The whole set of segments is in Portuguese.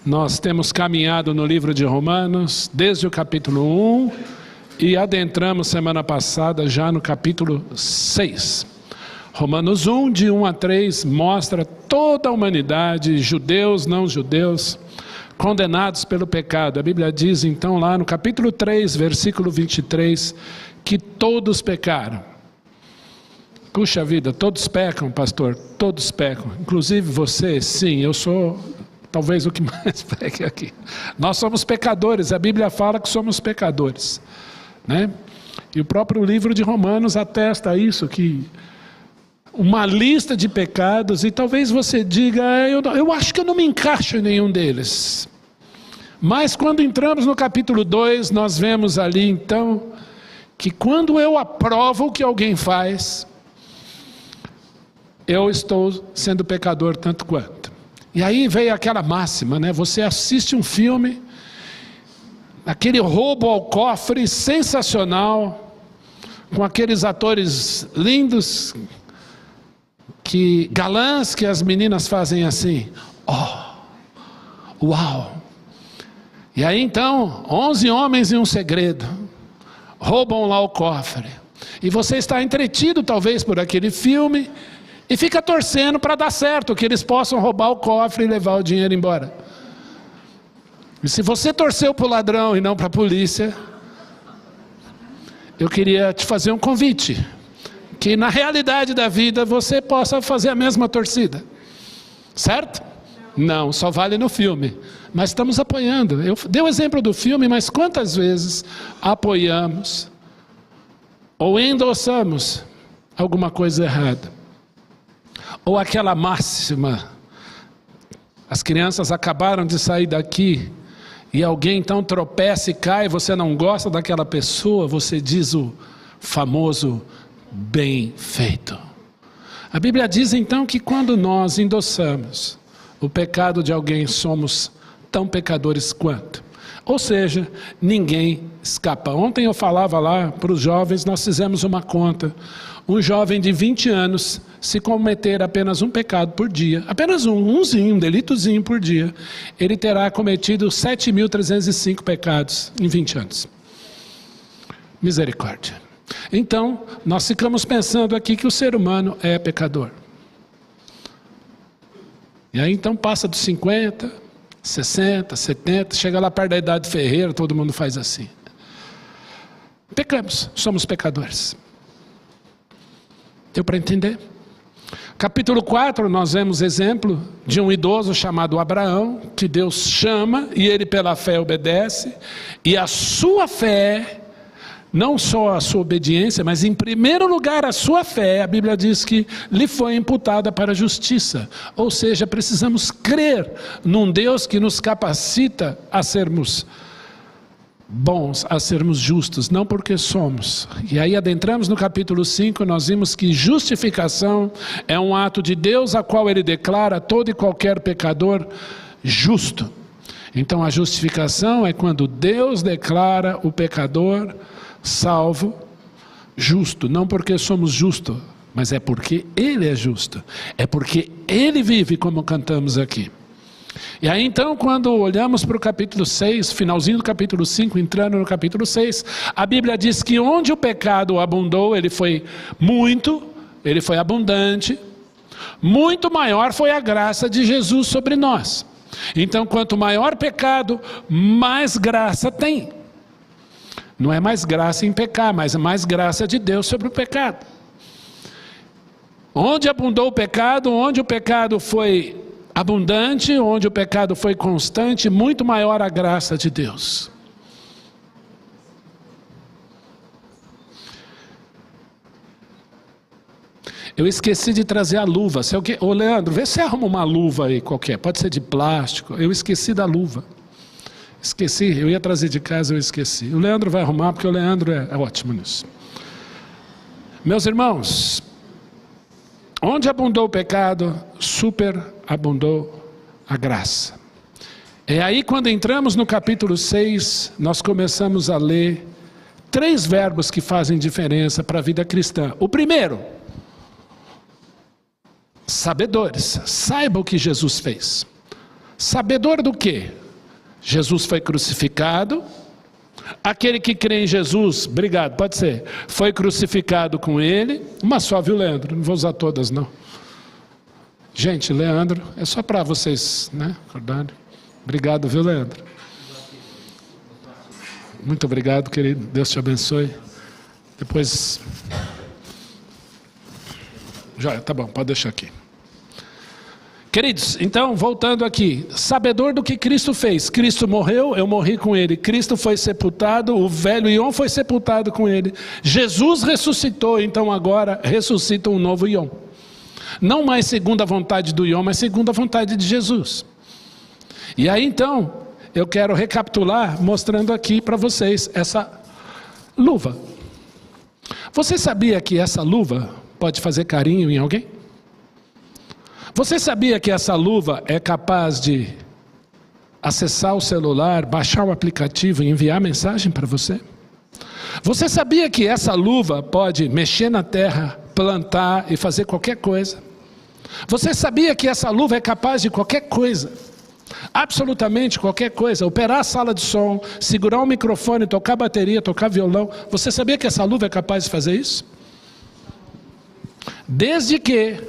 Nós temos caminhado no livro de Romanos, desde o capítulo 1, e adentramos semana passada já no capítulo 6. Romanos 1, de 1 a 3, mostra toda a humanidade, judeus, não judeus, condenados pelo pecado. A Bíblia diz então lá no capítulo 3, versículo 23, que todos pecaram. Puxa vida, todos pecam, pastor, todos pecam. Inclusive você, sim, eu sou talvez o que mais peque aqui. Nós somos pecadores, a Bíblia fala que somos pecadores, né? E o próprio livro de Romanos atesta isso, que uma lista de pecados, e talvez você diga, eu acho que eu não me encaixo em nenhum deles. Mas quando entramos no capítulo 2, nós vemos ali então, que quando eu aprovo o que alguém faz, eu estou sendo pecador tanto quanto. E aí veio aquela máxima, né? Você assiste um filme, aquele roubo ao cofre sensacional, com aqueles atores lindos, galãs, que as meninas fazem assim, uau! E aí então, 11 homens e um segredo, roubam lá o cofre. E você está entretido talvez por aquele filme, e fica torcendo para dar certo, que eles possam roubar o cofre e levar o dinheiro embora. E se você torceu para o ladrão e não para a polícia, eu queria te fazer um convite, que na realidade da vida você possa fazer a mesma torcida. Certo? Não, só vale no filme. Mas estamos apoiando. Eu dei o exemplo do filme, mas quantas vezes apoiamos ou endossamos alguma coisa errada? Ou aquela máxima, as crianças acabaram de sair daqui, e alguém então tropeça e cai, você não gosta daquela pessoa, você diz o famoso bem feito. A Bíblia diz então que quando nós endossamos o pecado de alguém, somos tão pecadores quanto. Ou seja, ninguém escapa. Ontem eu falava lá para os jovens, nós fizemos uma conta. Um jovem de 20 anos, se cometer apenas um pecado por dia, apenas um delitozinho por dia, ele terá cometido 7.305 pecados em 20 anos. Misericórdia. Então, nós ficamos pensando aqui que o ser humano é pecador. E aí então passa dos 50, 60, 70, chega lá perto da idade ferreira, todo mundo faz assim. Pecamos, somos pecadores. Deu para entender? Capítulo 4, nós vemos exemplo de um idoso chamado Abraão, que Deus chama e ele pela fé obedece, e a sua fé, não só a sua obediência, mas em primeiro lugar a sua fé, a Bíblia diz que lhe foi imputada para a justiça. Ou seja, precisamos crer num Deus que nos capacita a sermos bons, a sermos justos, não porque somos. E aí adentramos no capítulo 5, nós vimos que justificação é um ato de Deus, a qual ele declara todo e qualquer pecador justo. Então a justificação é quando Deus declara o pecador salvo, justo, não porque somos justos, mas é porque ele é justo, é porque ele vive, como cantamos aqui. E aí então, quando olhamos para o capítulo 6, finalzinho do capítulo 5, entrando no capítulo 6, a Bíblia diz que onde o pecado abundou, ele foi abundante, muito maior foi a graça de Jesus sobre nós. Então, quanto maior pecado, mais graça tem. Não é mais graça em pecar, mas é mais graça de Deus sobre o pecado. Onde abundou o pecado, onde o pecado foi abundante, onde o pecado foi constante, muito maior a graça de Deus. Eu esqueci de trazer a luva. Ô Leandro, vê se arruma uma luva aí qualquer, pode ser de plástico. Eu esqueci da luva. Esqueci, eu ia trazer de casa, eu esqueci. O Leandro vai arrumar, porque o Leandro é ótimo nisso. Meus irmãos, onde abundou o pecado, superabundou a graça. É aí quando entramos no capítulo 6, nós começamos a ler 3 verbos que fazem diferença para a vida cristã. O primeiro, sabedores, saiba o que Jesus fez. Sabedor do quê? Jesus foi crucificado. Aquele que crê em Jesus, obrigado, pode ser, foi crucificado com ele. Uma só, viu, Leandro? Não vou usar todas, não. Gente, Leandro, é só para vocês, né, acordarem. Obrigado, viu, Leandro? Muito obrigado, querido. Deus te abençoe. Depois... Já, tá bom, pode deixar aqui. Queridos, então, voltando aqui, sabedor do que Cristo fez. Cristo morreu, eu morri com ele. Cristo foi sepultado, o velho Ion foi sepultado com ele. Jesus ressuscitou, então agora ressuscita um novo Ion. Não mais segundo a vontade do Ion, mas segundo a vontade de Jesus. E aí então, eu quero recapitular mostrando aqui para vocês essa luva. Você sabia que essa luva pode fazer carinho em alguém? Você sabia que essa luva é capaz de acessar o celular, baixar o aplicativo e enviar mensagem para você? Você sabia que essa luva pode mexer na terra, plantar e fazer qualquer coisa? Você sabia que essa luva é capaz de qualquer coisa? Absolutamente qualquer coisa. Operar a sala de som, segurar o microfone, tocar bateria, tocar violão. Você sabia que essa luva é capaz de fazer isso? Desde que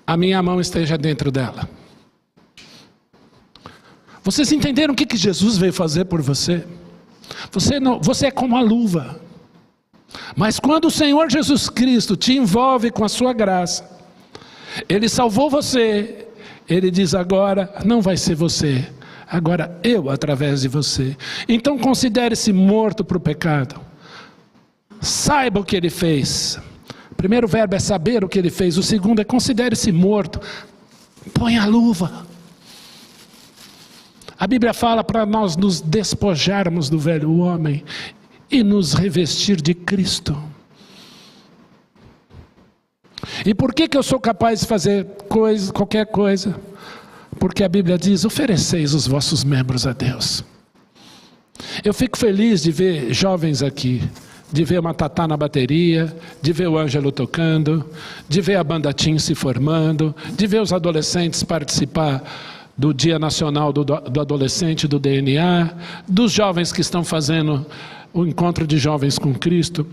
a minha mão esteja dentro dela. Vocês entenderam o que Jesus veio fazer por você? Você é como a luva. Mas quando o Senhor Jesus Cristo te envolve com a sua graça, Ele salvou você, Ele diz agora, não vai ser você, agora eu através de você. Então considere-se morto para o pecado. Saiba o que Ele fez. O primeiro verbo é saber o que Ele fez. O segundo é considere-se morto. Põe a luva. A Bíblia fala para nós nos despojarmos do velho homem e nos revestir de Cristo. E por que eu sou capaz de fazer qualquer coisa? Porque a Bíblia diz, ofereceis os vossos membros a Deus. Eu fico feliz de ver jovens aqui, de ver uma Tatá na bateria, de ver o Ângelo tocando, de ver a banda Tim se formando, de ver os adolescentes participar do Dia Nacional do Adolescente, do DNA, dos jovens que estão fazendo o encontro de jovens com Cristo,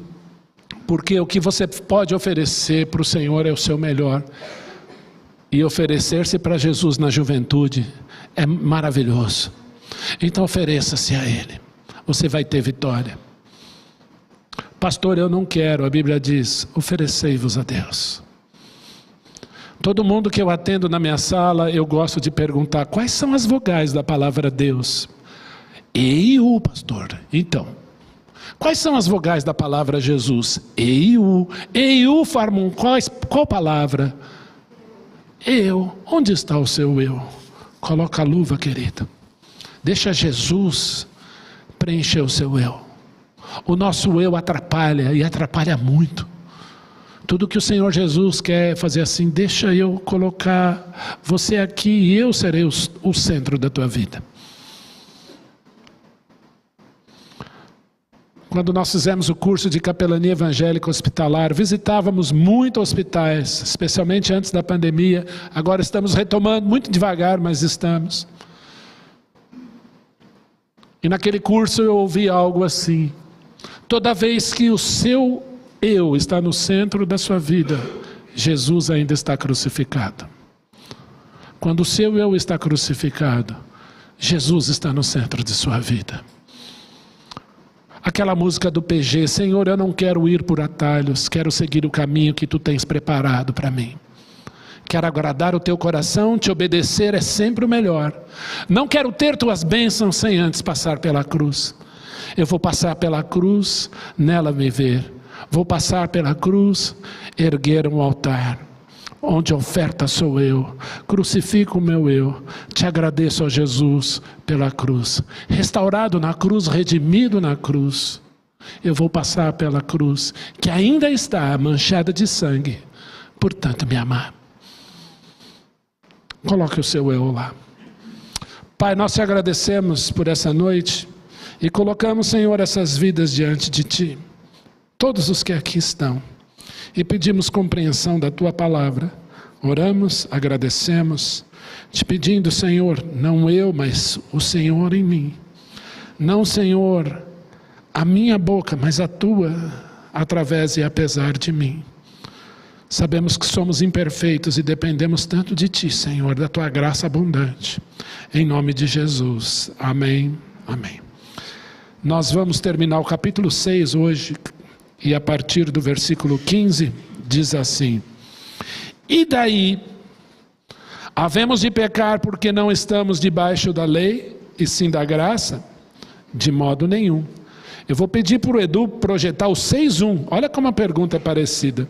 porque o que você pode oferecer para o Senhor é o seu melhor, e oferecer-se para Jesus na juventude é maravilhoso. Então ofereça-se a Ele, você vai ter vitória. Pastor, eu não quero, a Bíblia diz, oferecei-vos a Deus. Todo mundo que eu atendo na minha sala, eu gosto de perguntar, quais são as vogais da palavra Deus? E e U, pastor. Então, quais são as vogais da palavra Jesus? E e U. E e U formam qual palavra? Eu. Onde está o seu eu? Coloca a luva, querido. Deixa Jesus preencher o seu eu. O nosso eu atrapalha, e atrapalha muito. Tudo que o Senhor Jesus quer fazer assim, deixa eu colocar você aqui e eu serei o centro da tua vida. Quando nós fizemos o curso de capelania evangélica hospitalar, visitávamos muitos hospitais, especialmente antes da pandemia. Agora estamos retomando, muito devagar, mas estamos. E naquele curso eu ouvi algo assim, toda vez que o seu eu está no centro da sua vida, Jesus ainda está crucificado. Quando o seu eu está crucificado, Jesus está no centro de sua vida. Aquela música do PG, Senhor, eu não quero ir por atalhos, quero seguir o caminho que Tu tens preparado para mim. Quero agradar o Teu coração, Te obedecer é sempre o melhor. Não quero ter Tuas bênçãos sem antes passar pela cruz. Eu vou passar pela cruz, nela me ver. Vou passar pela cruz, erguer um altar, onde a oferta sou eu, crucifico o meu eu, te agradeço, ó Jesus, pela cruz, restaurado na cruz, redimido na cruz, eu vou passar pela cruz, que ainda está manchada de sangue, portanto me amar. Coloque o seu eu lá. Pai, nós te agradecemos por essa noite, E colocamos, Senhor, essas vidas diante de Ti, todos os que aqui estão, e pedimos compreensão da Tua palavra. Oramos, agradecemos, Te pedindo, Senhor, não eu, mas o Senhor em mim. Não, Senhor, a minha boca, mas a Tua, através e apesar de mim. Sabemos que somos imperfeitos e dependemos tanto de Ti, Senhor, da Tua graça abundante. Em nome de Jesus. Amém. Amém. Nós vamos terminar o capítulo 6 hoje, e a partir do versículo 15, diz assim: E daí, havemos de pecar porque não estamos debaixo da lei, e sim da graça? De modo nenhum. Eu vou pedir para o Edu projetar o 6:1, olha como a pergunta é parecida.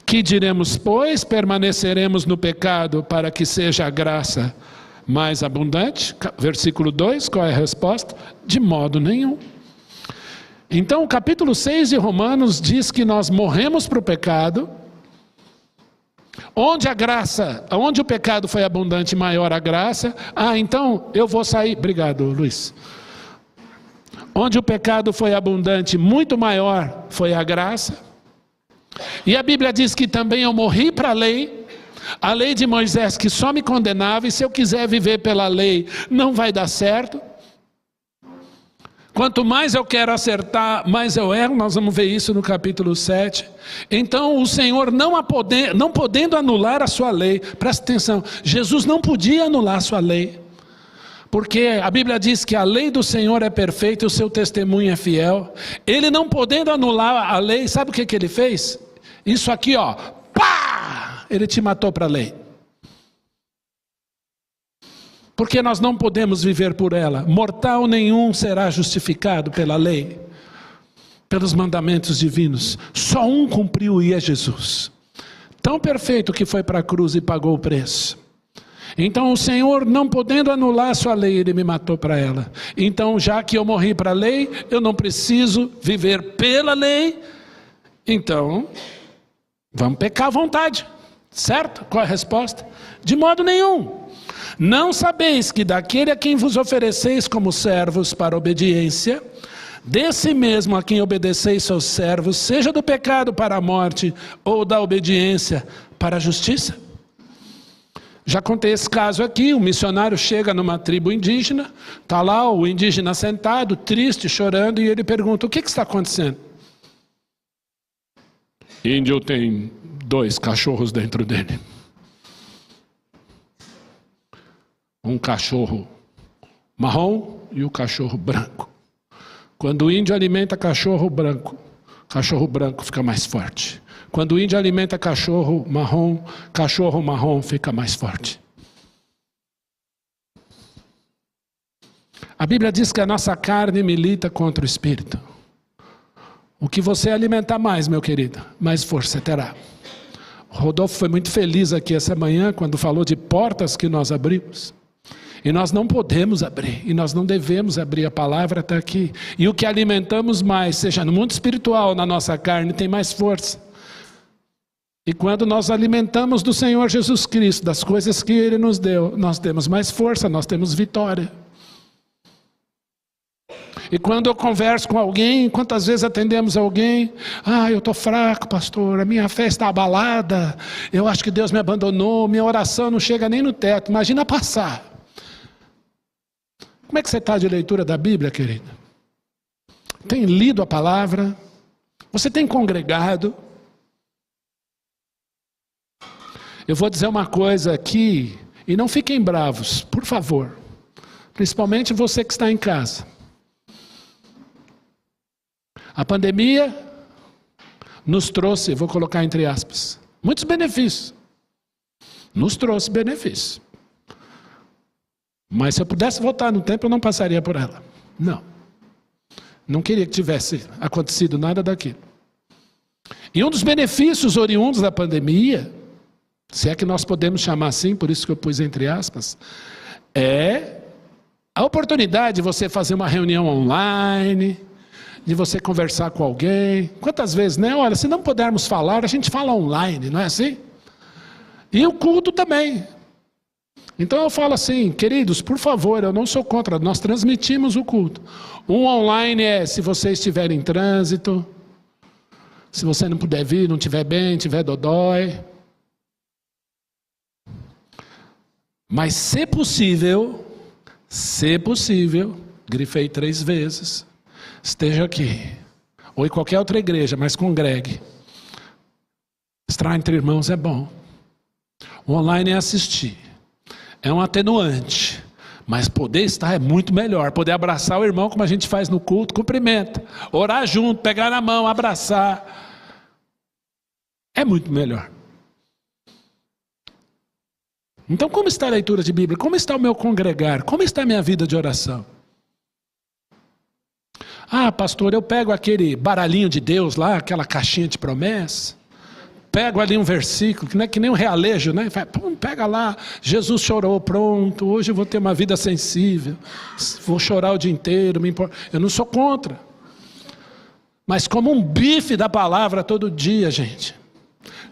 Que diremos, pois, permaneceremos no pecado para que seja a graça mais abundante? Versículo 2, qual é a resposta? De modo nenhum. Então o capítulo 6 de Romanos diz que nós morremos para o pecado. Onde a graça, onde o pecado foi abundante, maior a graça. Então eu vou sair, obrigado Luiz. Onde o pecado foi abundante, muito maior foi a graça. E a Bíblia diz que também eu morri para a lei de Moisés que só me condenava, e se eu quiser viver pela lei, não vai dar certo. Quanto mais eu quero acertar, mais eu erro. Nós vamos ver isso no capítulo 7. Então o Senhor não podendo anular a sua lei, presta atenção, Jesus não podia anular a sua lei, porque a Bíblia diz que a lei do Senhor é perfeita e o seu testemunho é fiel. Ele não podendo anular a lei, sabe o que ele fez? Isso aqui, ó, pá! Ele te matou para a lei. Porque nós não podemos viver por ela. Mortal nenhum será justificado pela lei, pelos mandamentos divinos. Só um cumpriu, e é Jesus. Tão perfeito que foi para a cruz e pagou o preço. Então o Senhor, não podendo anular a sua lei, Ele me matou para ela. Então, já que eu morri para a lei, eu não preciso viver pela lei. Então, vamos pecar à vontade. Certo? Qual é a resposta? De modo nenhum. Não sabeis que daquele a quem vos ofereceis como servos para obediência, desse mesmo a quem obedeceis seus servos, seja do pecado para a morte, ou da obediência para a justiça? Já contei esse caso aqui. Um missionário chega numa tribo indígena, está lá o indígena sentado, triste, chorando, e ele pergunta, o que está acontecendo? Índio tem 2 cachorros dentro dele. Um cachorro marrom e o cachorro branco. Quando o índio alimenta cachorro branco fica mais forte. Quando o índio alimenta cachorro marrom fica mais forte. A Bíblia diz que a nossa carne milita contra o espírito. O que você alimentar mais, meu querido, mais força terá. O Rodolfo foi muito feliz aqui essa manhã quando falou de portas que nós abrimos. E nós não podemos abrir, e nós não devemos abrir. A palavra está aqui. E o que alimentamos mais, seja no mundo espiritual ou na nossa carne, tem mais força. E quando nós alimentamos do Senhor Jesus Cristo, das coisas que Ele nos deu, nós temos mais força, nós temos vitória. E quando eu converso com alguém, quantas vezes atendemos alguém? Eu estou fraco, pastor, a minha fé está abalada, eu acho que Deus me abandonou, minha oração não chega nem no teto, imagina passar. Como é que você está de leitura da Bíblia, querida? Tem lido a palavra? Você tem congregado? Eu vou dizer uma coisa aqui, e não fiquem bravos, por favor. Principalmente você que está em casa. A pandemia nos trouxe, vou colocar entre aspas, muitos benefícios. Nos trouxe benefícios. Mas se eu pudesse voltar no tempo, eu não passaria por ela. Não queria que tivesse acontecido nada daquilo. E um dos benefícios oriundos da pandemia, se é que nós podemos chamar assim, por isso que eu pus entre aspas, é a oportunidade de você fazer uma reunião online, de você conversar com alguém. Quantas vezes, né? Olha, se não pudermos falar, a gente fala online, não é assim? E o culto também. Então eu falo assim, queridos, por favor, eu não sou contra, nós transmitimos o culto. Um online é se você estiver em trânsito, se você não puder vir, não estiver bem, estiver dodói. Mas se possível, grifei 3 vezes, esteja aqui, ou em qualquer outra igreja, mas congregue. Estar entre irmãos é bom. O online é assistir. É um atenuante. Mas poder estar é muito melhor. Poder abraçar o irmão como a gente faz no culto, cumprimenta. Orar junto, pegar na mão, abraçar. É muito melhor. Então como está a leitura de Bíblia? Como está o meu congregar? Como está a minha vida de oração? Ah, pastor, eu pego aquele baralhinho de Deus lá, aquela caixinha de promessa. Pego ali um versículo, que não é que nem um realejo, né? Pega lá, Jesus chorou, pronto, hoje eu vou ter uma vida sensível, vou chorar o dia inteiro, me importa. Eu não sou contra. Mas como um bife da palavra todo dia, gente.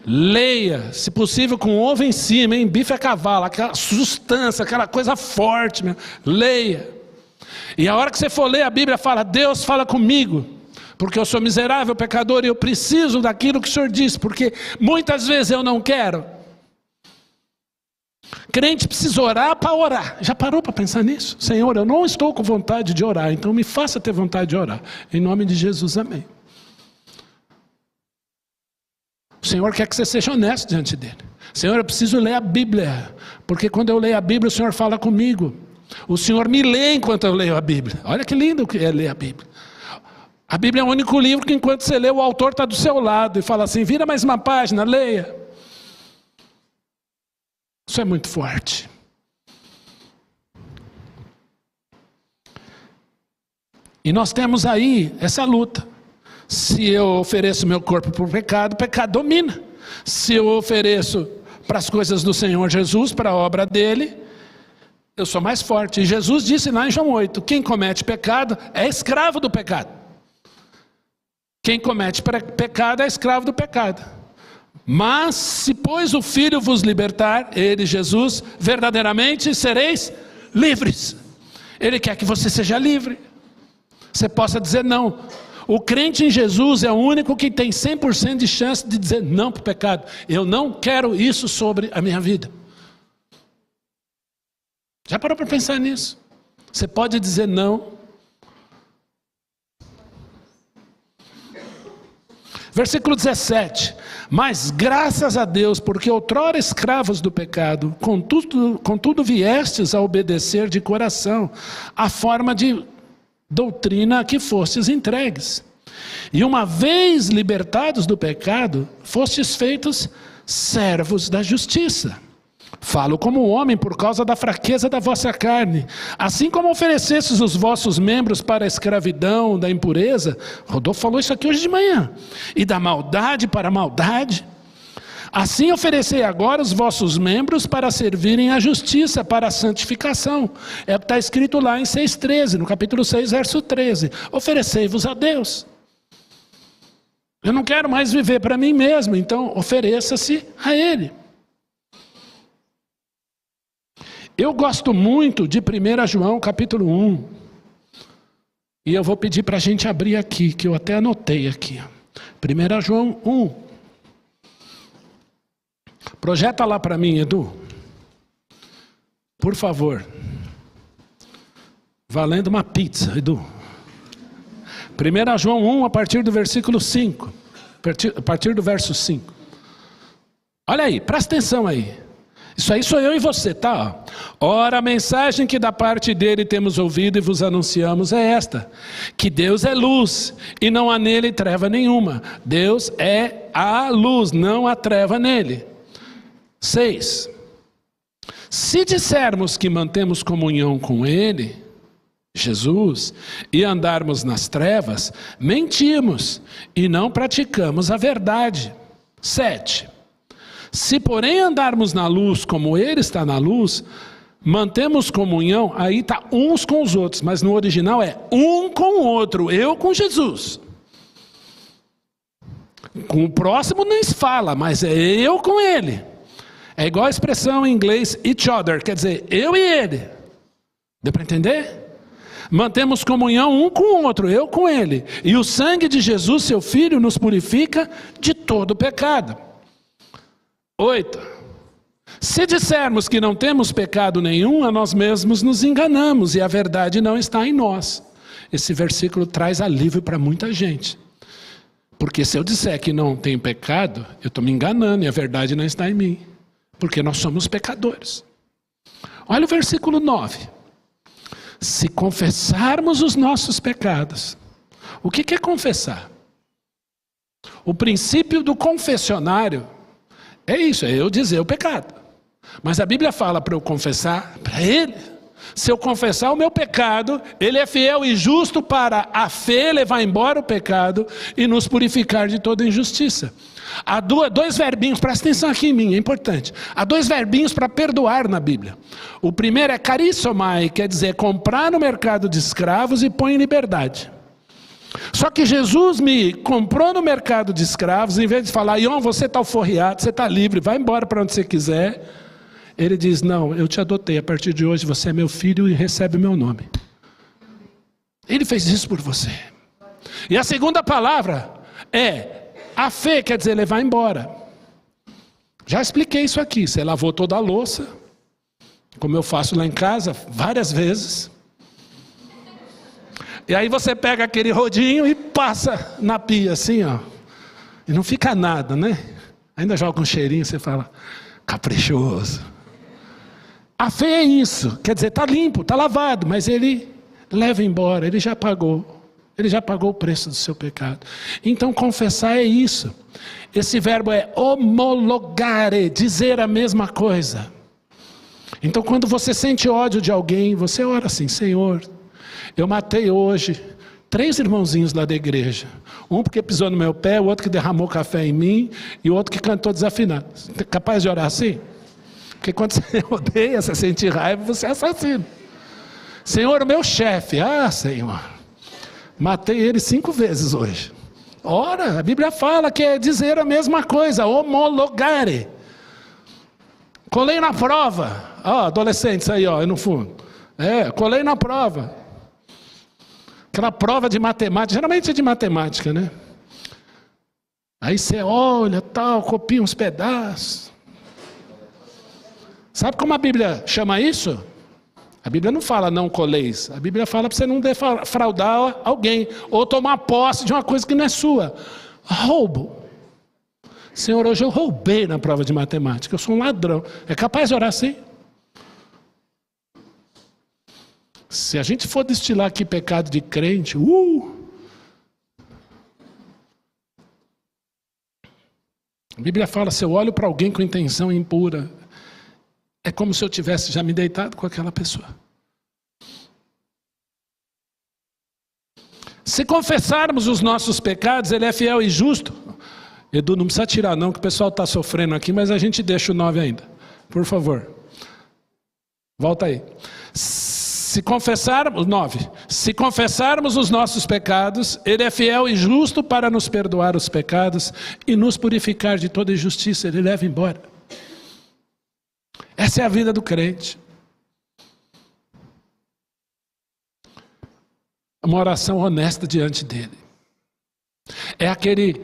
Leia, se possível com ovo em cima, hein? Bife a cavalo, aquela sustância, aquela coisa forte mesmo. Leia. E a hora que você for ler a Bíblia, fala, Deus fala comigo. Porque eu sou miserável, pecador, e eu preciso daquilo que o Senhor disse, porque muitas vezes eu não quero. Crente precisa orar para orar. Já parou para pensar nisso? Senhor, eu não estou com vontade de orar, então me faça ter vontade de orar. Em nome de Jesus, amém. O Senhor quer que você seja honesto diante dele. Senhor, eu preciso ler a Bíblia, porque quando eu leio a Bíblia, o Senhor fala comigo. O Senhor me lê enquanto eu leio a Bíblia. Olha que lindo que é ler a Bíblia. A Bíblia é o único livro que enquanto você lê, o autor está do seu lado e fala assim, vira mais uma página, leia. Isso é muito forte. E nós temos aí essa luta. Se eu ofereço meu corpo para o pecado, o pecado domina. Se eu ofereço para as coisas do Senhor Jesus, para a obra dele, eu sou mais forte. E Jesus disse lá em João 8, quem comete pecado é escravo do pecado. Quem comete pecado é escravo do pecado. Mas se pois o Filho vos libertar, ele, Jesus, verdadeiramente sereis livres. Ele quer que você seja livre. Você possa dizer não. O crente em Jesus é o único que tem 100% de chance de dizer não para o pecado. Eu não quero isso sobre a minha vida. Já parou para pensar nisso? Você pode dizer não. Versículo 17, mas graças a Deus, porque outrora escravos do pecado, contudo viestes a obedecer de coração, a forma de doutrina a que fostes entregues. E uma vez libertados do pecado, fostes feitos servos da justiça. Falo como homem por causa da fraqueza da vossa carne. Assim como oferecestes os vossos membros para a escravidão da impureza, Rodolfo falou isso aqui hoje de manhã, e da maldade para a maldade, assim oferecei agora os vossos membros para servirem à justiça, para a santificação. É o que está escrito lá em 6,13, no capítulo 6, verso 13. Oferecei-vos a Deus. Eu não quero mais viver para mim mesmo, então ofereça-se a Ele. Eu gosto muito de 1 João capítulo 1. E eu vou pedir para a gente abrir aqui, que eu até anotei aqui. 1 João 1. Projeta lá para mim, Edu. Por favor. Valendo uma pizza, Edu. 1 João 1, a partir do versículo 5. A partir do verso 5. Olha aí, presta atenção aí. Isso aí sou eu e você, tá? Ora, a mensagem que da parte dele temos ouvido e vos anunciamos é esta: que Deus é luz e não há nele treva nenhuma. Deus é a luz, não há treva nele. 6. Se dissermos que mantemos comunhão com ele, Jesus, e andarmos nas trevas, mentimos e não praticamos a verdade. 7. Se porém andarmos na luz como ele está na luz, mantemos comunhão, aí está uns com os outros, mas no original é um com o outro, eu com Jesus. Com o próximo nem se fala, mas é eu com ele. É igual a expressão em inglês each other, quer dizer, eu e ele. Deu para entender? Mantemos comunhão um com o outro, eu com ele. E o sangue de Jesus, seu Filho, nos purifica de todo pecado. 8. Se dissermos que não temos pecado nenhum, a nós mesmos nos enganamos e a verdade não está em nós. Esse versículo traz alívio para muita gente. Porque se eu disser que não tenho pecado, eu estou me enganando e a verdade não está em mim. Porque nós somos pecadores. Olha o versículo 9. Se confessarmos os nossos pecados. O que é confessar? O princípio do confessionário é isso, é eu dizer o pecado. Mas a Bíblia fala para eu confessar para Ele. Se eu confessar o meu pecado, Ele é fiel e justo para a fé levar embora o pecado e nos purificar de toda injustiça. Há dois verbinhos, presta atenção aqui em mim, é importante. Há dois verbinhos para perdoar na Bíblia. O primeiro é karissomai, quer dizer, comprar no mercado de escravos e põe em liberdade. Só que Jesus me comprou no mercado de escravos, em vez de falar, Ion, você está alforriado, você está livre, vai embora para onde você quiser. Ele diz, não, eu te adotei, a partir de hoje você é meu filho e recebe o meu nome. Ele fez isso por você. E a segunda palavra é, a fé quer dizer levar embora. Já expliquei isso aqui, você lavou toda a louça, como eu faço lá em casa, várias vezes. E aí você pega aquele rodinho e passa na pia assim, ó. E não fica nada, né? Ainda joga um cheirinho, você fala, caprichoso. A fé é isso, quer dizer, está limpo, está lavado, mas ele leva embora, ele já pagou. Ele já pagou o preço do seu pecado. Então confessar é isso. Esse verbo é homologare, dizer a mesma coisa. Então quando você sente ódio de alguém, você ora assim, Senhor, eu matei hoje 3 irmãozinhos lá da igreja. Um porque pisou no meu pé, o outro que derramou café em mim, e o outro que cantou desafinado. Você é capaz de orar assim? Porque quando você odeia, você sente raiva, você é assassino. Senhor, o meu chefe, Senhor, matei ele 5 vezes hoje. Ora, a Bíblia fala que é dizer a mesma coisa, homologare. Colei na prova. Adolescentes aí, no fundo. Colei na prova. Aquela prova de matemática, geralmente é de matemática, né? Aí você olha, copia uns pedaços. Sabe como a Bíblia chama isso? A Bíblia não fala não coleis. A Bíblia fala para você não defraudar alguém. Ou tomar posse de uma coisa que não é sua. Roubo. Senhor, hoje eu roubei na prova de matemática. Eu sou um ladrão. É capaz de orar assim? Se a gente for destilar aqui pecado de crente, A Bíblia fala, se eu olho para alguém com intenção impura, é como se eu tivesse já me deitado com aquela pessoa. Se confessarmos os nossos pecados, Ele é fiel e justo. Edu, não precisa tirar não, que o pessoal está sofrendo aqui, mas a gente deixa o 9 ainda. Por favor. Volta aí. Se confessarmos, 9. Se confessarmos os nossos pecados, Ele é fiel e justo para nos perdoar os pecados e nos purificar de toda injustiça. Ele leva embora. Essa é a vida do crente. Uma oração honesta diante dele. É aquele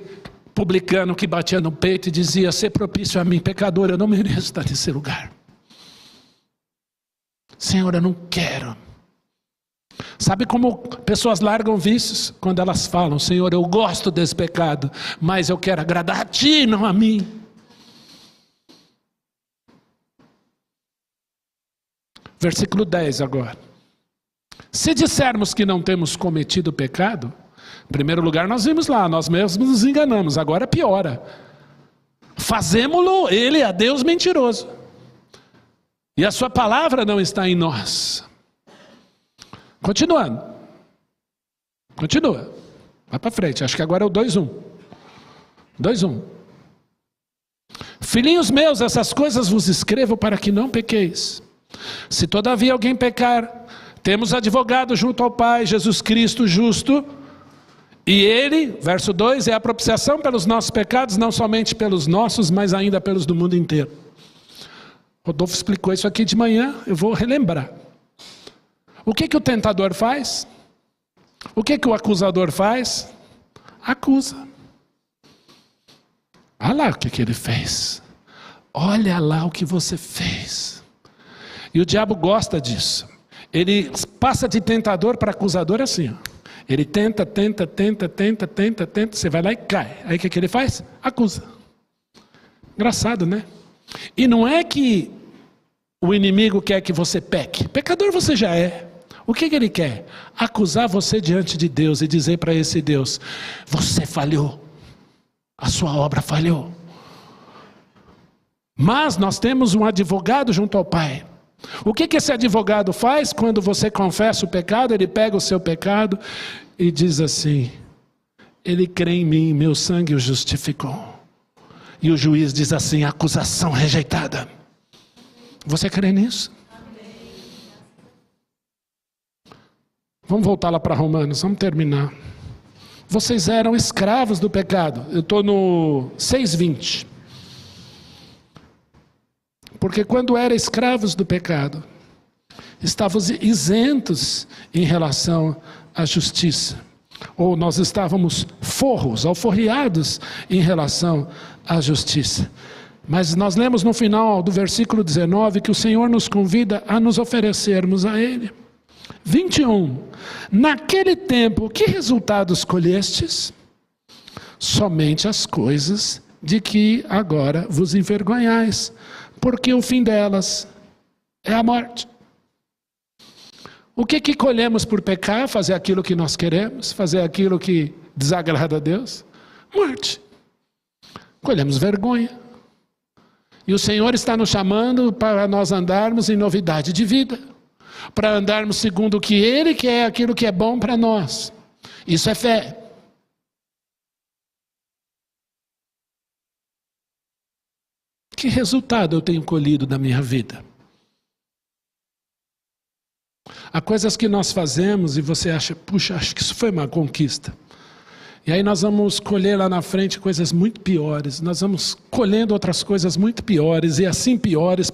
publicano que batia no peito e dizia, ser propício a mim, pecador, eu não mereço estar nesse lugar. Senhor, eu não quero. Sabe como pessoas largam vícios? Quando elas falam, Senhor, eu gosto desse pecado, mas eu quero agradar a Ti, não a mim. Versículo 10 agora. Se dissermos que não temos cometido pecado, em primeiro lugar nós vimos lá, nós mesmos nos enganamos, agora piora. Fazemo-lo, Ele, a Deus mentiroso. E a sua palavra não está em nós. Continuando. Continua. Vai para frente, acho que agora é o 2:1. 2:1. Filhinhos meus, essas coisas vos escrevo para que não pequeis. Se todavia alguém pecar, temos advogado junto ao Pai, Jesus Cristo justo, e Ele, verso 2, é a propiciação pelos nossos pecados, não somente pelos nossos, mas ainda pelos do mundo inteiro. Rodolfo explicou isso aqui de manhã, eu vou relembrar. O que o tentador faz? O que o acusador faz? Acusa. Olha lá o que ele fez. Olha lá o que você fez. E o diabo gosta disso. Ele passa de tentador para acusador assim. Ó. Ele tenta, você vai lá e cai. Aí o que ele faz? Acusa. Engraçado, né? E não é que o inimigo quer que você peque. Pecador você já é. O que ele quer? Acusar você diante de Deus e dizer para esse Deus: você falhou. A sua obra falhou. Mas nós temos um advogado junto ao Pai. O que esse advogado faz quando você confessa o pecado? Ele pega o seu pecado e diz assim: ele crê em mim, meu sangue o justificou. E o juiz diz assim: acusação rejeitada. Você crê nisso? Vamos voltar lá para Romanos, vamos terminar. Vocês eram escravos do pecado. Eu estou no 6:20. Porque quando eram escravos do pecado, estávamos isentos em relação à justiça. Ou nós estávamos alforriados em relação à justiça. Mas nós lemos no final do versículo 19 que o Senhor nos convida a nos oferecermos a Ele. 21. Naquele tempo, que resultados colhestes? Somente as coisas de que agora vos envergonhais, porque o fim delas é a morte. O que colhemos por pecar? Fazer aquilo que nós queremos, fazer aquilo que desagrada a Deus? Morte. Colhemos vergonha. E o Senhor está nos chamando para nós andarmos em novidade de vida, para andarmos segundo o que Ele quer, aquilo que é bom para nós. Isso é fé. Que resultado eu tenho colhido da minha vida? Há coisas que nós fazemos e você acha, puxa, acho que isso foi uma conquista. E aí nós vamos colher lá na frente coisas muito piores. Nós vamos colhendo outras coisas muito piores. E assim piores.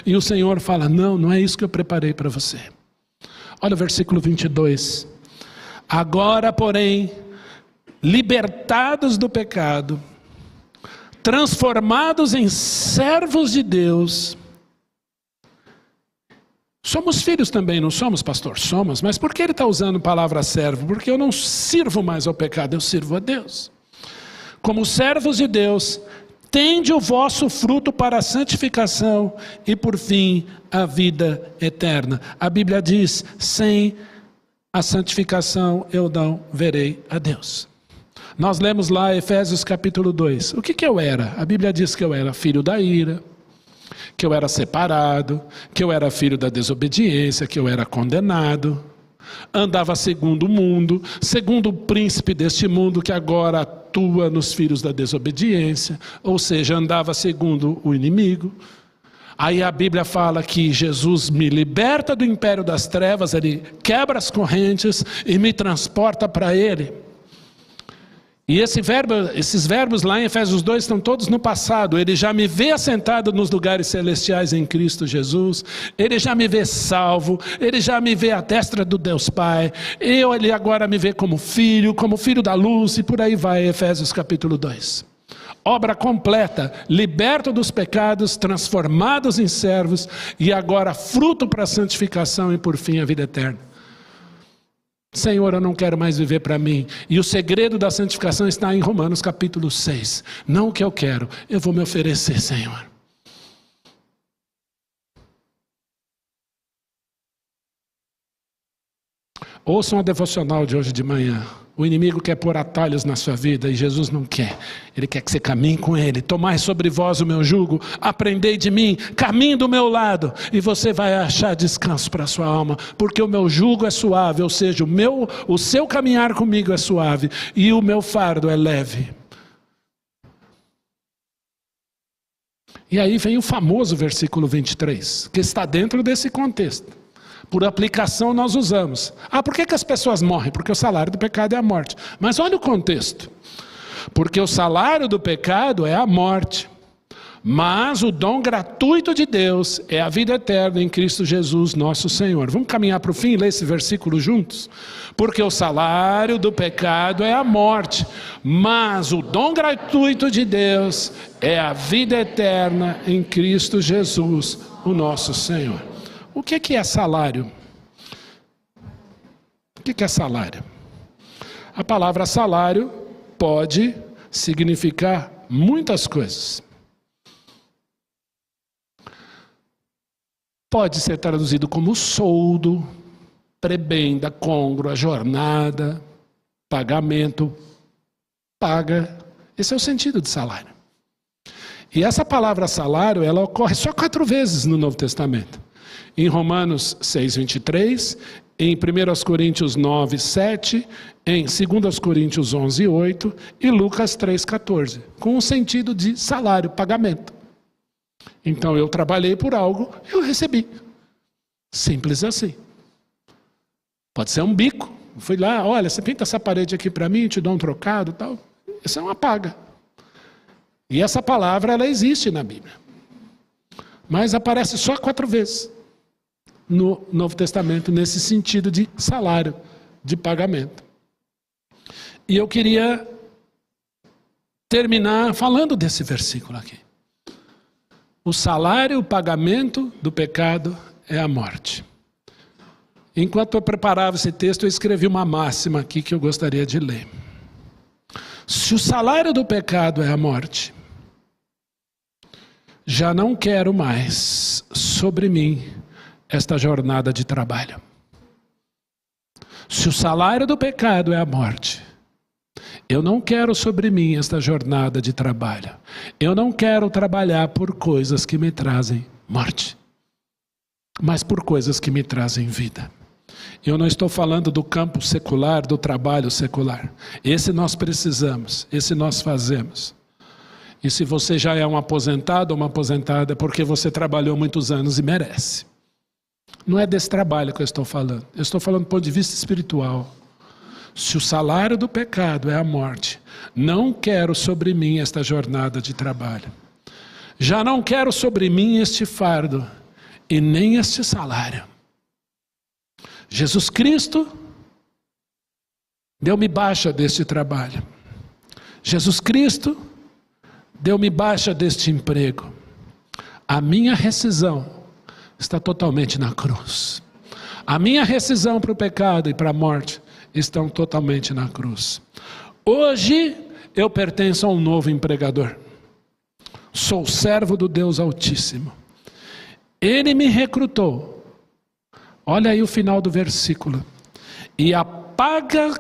E o Senhor fala: não é isso que eu preparei para você. Olha o versículo 22. Agora, porém, libertados do pecado, transformados em servos de Deus. Somos filhos também, não somos, pastor? Somos, mas por que ele está usando a palavra servo? Porque eu não sirvo mais ao pecado, eu sirvo a Deus. Como servos de Deus, tende o vosso fruto para a santificação e por fim a vida eterna. A Bíblia diz: sem a santificação eu não verei a Deus. Nós lemos lá Efésios capítulo 2. O que eu era? A Bíblia diz que eu era filho da ira, que eu era separado, que eu era filho da desobediência, que eu era condenado, andava segundo o mundo, segundo o príncipe deste mundo que agora atua nos filhos da desobediência, ou seja, andava segundo o inimigo. Aí a Bíblia fala que Jesus me liberta do império das trevas, Ele quebra as correntes e me transporta para Ele. E esses verbos lá em Efésios 2 estão todos no passado. Ele já me vê assentado nos lugares celestiais em Cristo Jesus. Ele já me vê salvo. Ele já me vê à destra do Deus Pai. Ele agora me vê como filho da luz. E por aí vai, Efésios capítulo 2. Obra completa, liberto dos pecados, transformados em servos. E agora fruto para a santificação e por fim a vida eterna. Senhor, eu não quero mais viver para mim. E o segredo da santificação está em Romanos capítulo 6. Não o que eu quero, eu vou me oferecer, Senhor. Ouçam a devocional de hoje de manhã. O inimigo quer pôr atalhos na sua vida e Jesus não quer. Ele quer que você caminhe com Ele. Tomai sobre vós o meu jugo, aprendei de mim, caminhe do meu lado e você vai achar descanso para a sua alma, porque o meu jugo é suave, ou seja, o seu caminhar comigo é suave e o meu fardo é leve. E aí vem o famoso versículo 23, que está dentro desse contexto. Por aplicação nós usamos. Por que as pessoas morrem? Porque o salário do pecado é a morte. Mas olha o contexto. Porque o salário do pecado é a morte. Mas o dom gratuito de Deus é a vida eterna em Cristo Jesus, nosso Senhor. Vamos caminhar para o fim e ler esse versículo juntos? Porque o salário do pecado é a morte, mas o dom gratuito de Deus é a vida eterna em Cristo Jesus, o nosso Senhor. O que é salário? O que é salário? A palavra salário pode significar muitas coisas. Pode ser traduzido como soldo, prebenda, côngrua, jornada, pagamento, paga. Esse é o sentido de salário. E essa palavra salário, ela ocorre só 4 vezes no Novo Testamento. Em Romanos 6:23, em 1 Coríntios 9:7, em 2 Coríntios 11:8 e Lucas 3:14, com o sentido de salário, pagamento. Então eu trabalhei por algo, eu recebi. Simples assim. Pode ser um bico. Eu fui lá, olha, você pinta essa parede aqui para mim, te dou um trocado e tal. Isso é uma paga. E essa palavra, ela existe na Bíblia. Mas aparece só 4 vezes no Novo Testamento, nesse sentido de salário, de pagamento. E eu queria terminar falando desse versículo aqui. O salário, o pagamento do pecado é a morte. Enquanto eu preparava esse texto, eu escrevi uma máxima aqui que eu gostaria de ler. Se o salário do pecado é a morte, já não quero mais sobre mim esta jornada de trabalho. Se o salário do pecado é a morte, eu não quero sobre mim esta jornada de trabalho. Eu não quero trabalhar por coisas que me trazem morte, mas por coisas que me trazem vida. Eu não estou falando do campo secular, do trabalho secular. Esse nós precisamos, esse nós fazemos. E se você já é um aposentado ou uma aposentada, é porque você trabalhou muitos anos e merece. Não é desse trabalho que eu estou falando. Eu estou falando do ponto de vista espiritual. Se o salário do pecado é a morte, não quero sobre mim esta jornada de trabalho. Já não quero sobre mim este fardo e nem este salário. Jesus Cristo deu-me baixa deste trabalho. Jesus Cristo deu-me baixa deste emprego. A minha rescisão está totalmente na cruz. A minha rescisão para o pecado e para a morte estão totalmente na cruz. Hoje eu pertenço a um novo empregador. Sou servo do Deus Altíssimo. Ele me recrutou. Olha aí o final do versículo. E a paga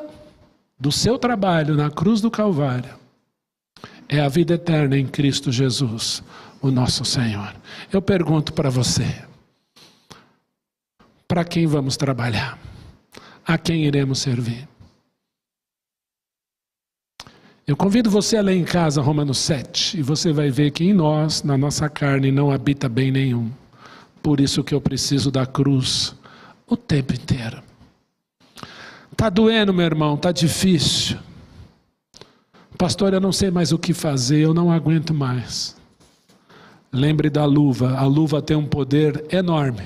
do seu trabalho na cruz do Calvário é a vida eterna em Cristo Jesus, o nosso Senhor. Eu pergunto para você, para quem vamos trabalhar? A quem iremos servir? Eu convido você a ler em casa Romanos 7, e você vai ver que em nós, na nossa carne, não habita bem nenhum. Por isso que eu preciso da cruz o tempo inteiro. Está doendo, meu irmão, está difícil. Pastor, eu não sei mais o que fazer, eu não aguento mais. Lembre da luva, a luva tem um poder enorme.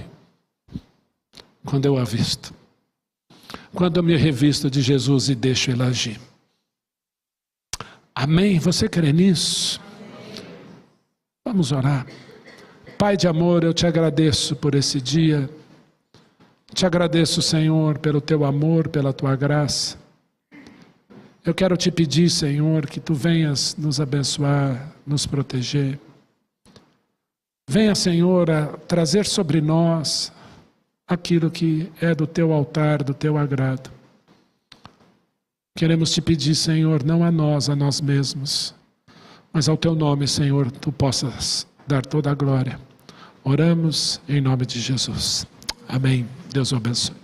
Quando eu a visto. Quando eu me revisto de Jesus e deixo Ele agir. Amém? Você crê nisso? Vamos orar. Pai de amor, eu te agradeço por esse dia. Te agradeço, Senhor, pelo teu amor, pela tua graça. Eu quero te pedir, Senhor, que tu venhas nos abençoar, nos proteger. Venha, Senhor, a trazer sobre nós aquilo que é do teu altar, do teu agrado. Queremos te pedir, Senhor, não a nós mesmos, mas ao teu nome, Senhor, tu possas dar toda a glória. Oramos em nome de Jesus. Amém. Deus o abençoe.